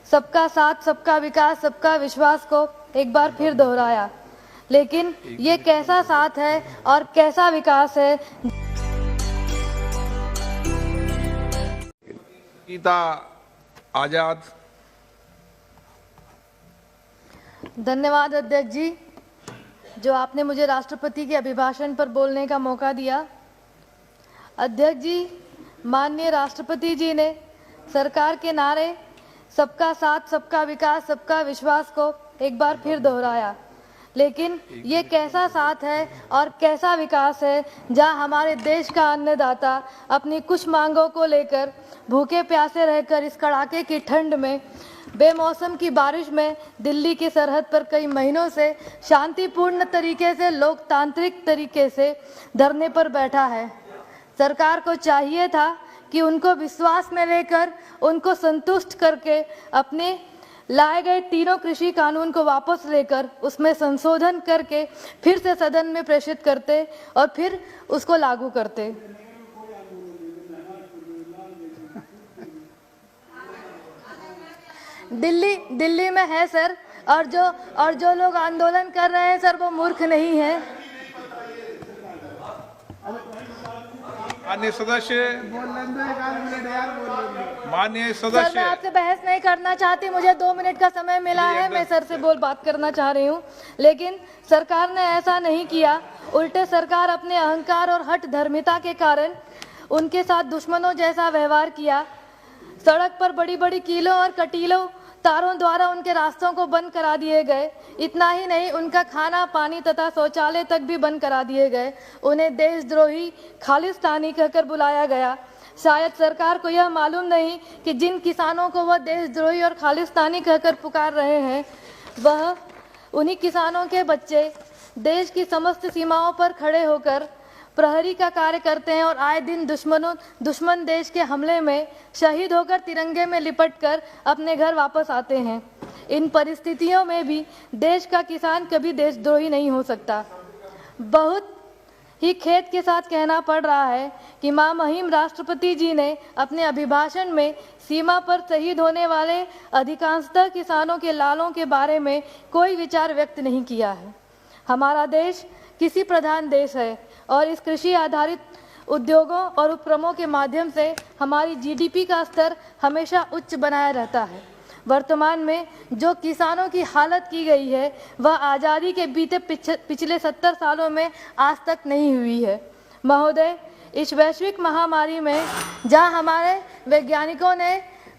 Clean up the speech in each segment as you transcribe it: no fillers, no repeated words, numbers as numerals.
सबका साथ, सबका विकास, सबका विश्वास को एक बार फिर दोहराया। लेकिन ये कैसा साथ है और कैसा विकास है। गीता आजाद। धन्यवाद अध्यक्ष जी, जो आपने मुझे राष्ट्रपति के अभिभाषण पर बोलने का मौका दिया। अध्यक्ष जी, माननीय राष्ट्रपति जी ने सरकार के नारे सबका साथ, सबका विकास, सबका विश्वास को एक बार फिर दोहराया। लेकिन ये कैसा साथ है और कैसा विकास है जहां हमारे देश का अन्नदाता अपनी कुछ मांगों को लेकर भूखे प्यासे रहकर इस कड़ाके की ठंड में, बेमौसम की बारिश में दिल्ली की सरहद पर कई महीनों से शांतिपूर्ण तरीके से, लोकतांत्रिक तरीके से धरने पर बैठा है। सरकार को चाहिए था कि उनको विश्वास में लेकर, उनको संतुष्ट करके अपने लाए गए तीनों कृषि कानून को वापस लेकर उसमें संशोधन करके फिर से सदन में प्रेषित करते और फिर उसको लागू करते। दिल्ली में है सर, और जो लोग आंदोलन कर रहे हैं सर, वो मूर्ख नहीं है। माननीय सदस्य, सर, मैं आपसे बहस नहीं करना चाहती, मुझे 2 मिनट का समय मिला है, मैं सर से बात करना चाह रही हूँ। लेकिन सरकार ने ऐसा नहीं किया, उल्टे सरकार अपने अहंकार और हठ धर्मिता के कारण उनके साथ दुश्मनों जैसा व्यवहार किया। सड़क पर बड़ी बड़ी कीलों और कटीलों तारों द्वारा उनके रास्तों को बंद करा दिए गए। इतना ही नहीं, उनका खाना, पानी तथा शौचालय तक भी बंद करा दिए गए। उन्हें देशद्रोही, खालिस्तानी कहकर बुलाया गया। शायद सरकार को यह मालूम नहीं कि जिन किसानों को वह देशद्रोही और खालिस्तानी कहकर पुकार रहे हैं, वह उन्हीं किसानों के बच्चे देश की समस्त सीमाओं पर खड़े होकर प्रहरी का कार्य करते हैं और आए दिन दुश्मन देश के हमले में शहीद होकर तिरंगे में लिपटकर अपने घर वापस आते हैं। इन परिस्थितियों में भी देश का किसान कभी देशद्रोही नहीं हो सकता। बहुत ही खेद के साथ कहना पड़ रहा है कि महामहिम राष्ट्रपति जी ने अपने अभिभाषण में सीमा पर शहीद होने वाले अधिकांशतः किसानों के लालों के बारे में कोई विचार व्यक्त नहीं किया है। हमारा देश कृषि प्रधान देश है और इस कृषि आधारित उद्योगों और उपक्रमों के माध्यम से हमारी जीडीपी का स्तर हमेशा उच्च बनाया रहता है। वर्तमान में जो किसानों की हालत की गई है, वह आज़ादी के बीते पिछले 70 सालों में आज तक नहीं हुई है। महोदय, इस वैश्विक महामारी में जहां हमारे वैज्ञानिकों ने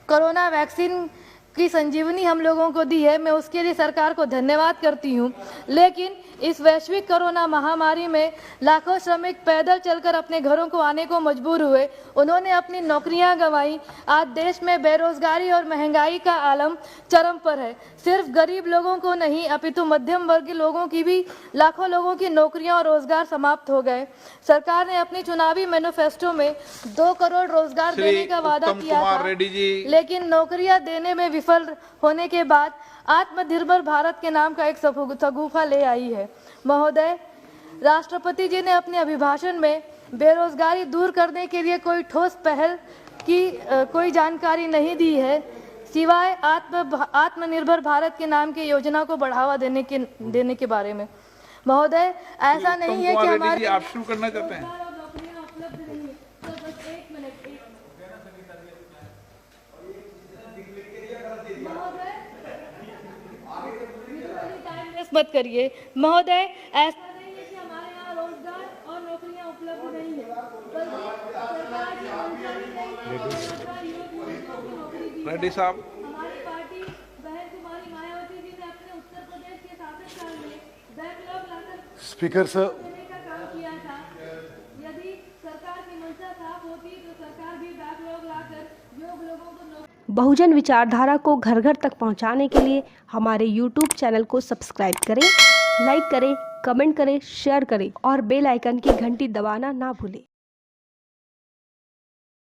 कोरोना वैक्सीन की संजीवनी हम लोगों को दी है, मैं उसके लिए सरकार को धन्यवाद करती हूं। लेकिन इस वैश्विक कोरोना महामारी में लाखों श्रमिक पैदल चलकर अपने घरों को आने को मजबूर हुए। उन्होंने अपनी नौकरियां गंवाई। आज देश में बेरोजगारी और महंगाई का आलम चरम पर है। सिर्फ गरीब लोगों को नहीं, अपितु मध्यम वर्गीय लोगों की भी, लाखों लोगों की नौकरियां और रोजगार समाप्त हो गए। सरकार ने अपनी चुनावी मैनिफेस्टो में 2 करोड़ रोजगार देने का वादा किया था, लेकिन नौकरियां देने में विफल होने के बाद आत्मनिर्भर भारत के नाम का एक शगुफा ले आई है। महोदय, राष्ट्रपति जी ने अपने अभिभाषण में बेरोजगारी दूर करने के लिए कोई ठोस पहल की कोई जानकारी नहीं दी है, सिवाय आत्मनिर्भर भारत के नाम की योजना को बढ़ावा देने के बारे में। महोदय, ऐसा नहीं है कि हमारे आप शुरू करना चाहते हैं। मत करिए महोदय, ऐसा नहीं है कि हमारे यहाँ रोजगार और नौकरियाँ उपलब्ध नहीं है, बल्कि सरकार की मंशा ही नहीं है। सरकार युवकों को नौकरी दी है। रेड्डी साहब, हमारी पार्टी बहन कुमारी मायावती जी ने अपने उत्तर प्रदेश के शासनकाल में बैकलॉग लाकर स्पीकर सर देने का काम किया था। यदि सरकार की मंशा साफ होती तो सरकार भी बैकलॉग लाकर लोगों को बहुजन विचारधारा को घर घर तक पहुंचाने के लिए हमारे YouTube चैनल को सब्सक्राइब करें, लाइक करें, कमेंट करें, शेयर करें और बेल आइकन की घंटी दबाना ना भूलें।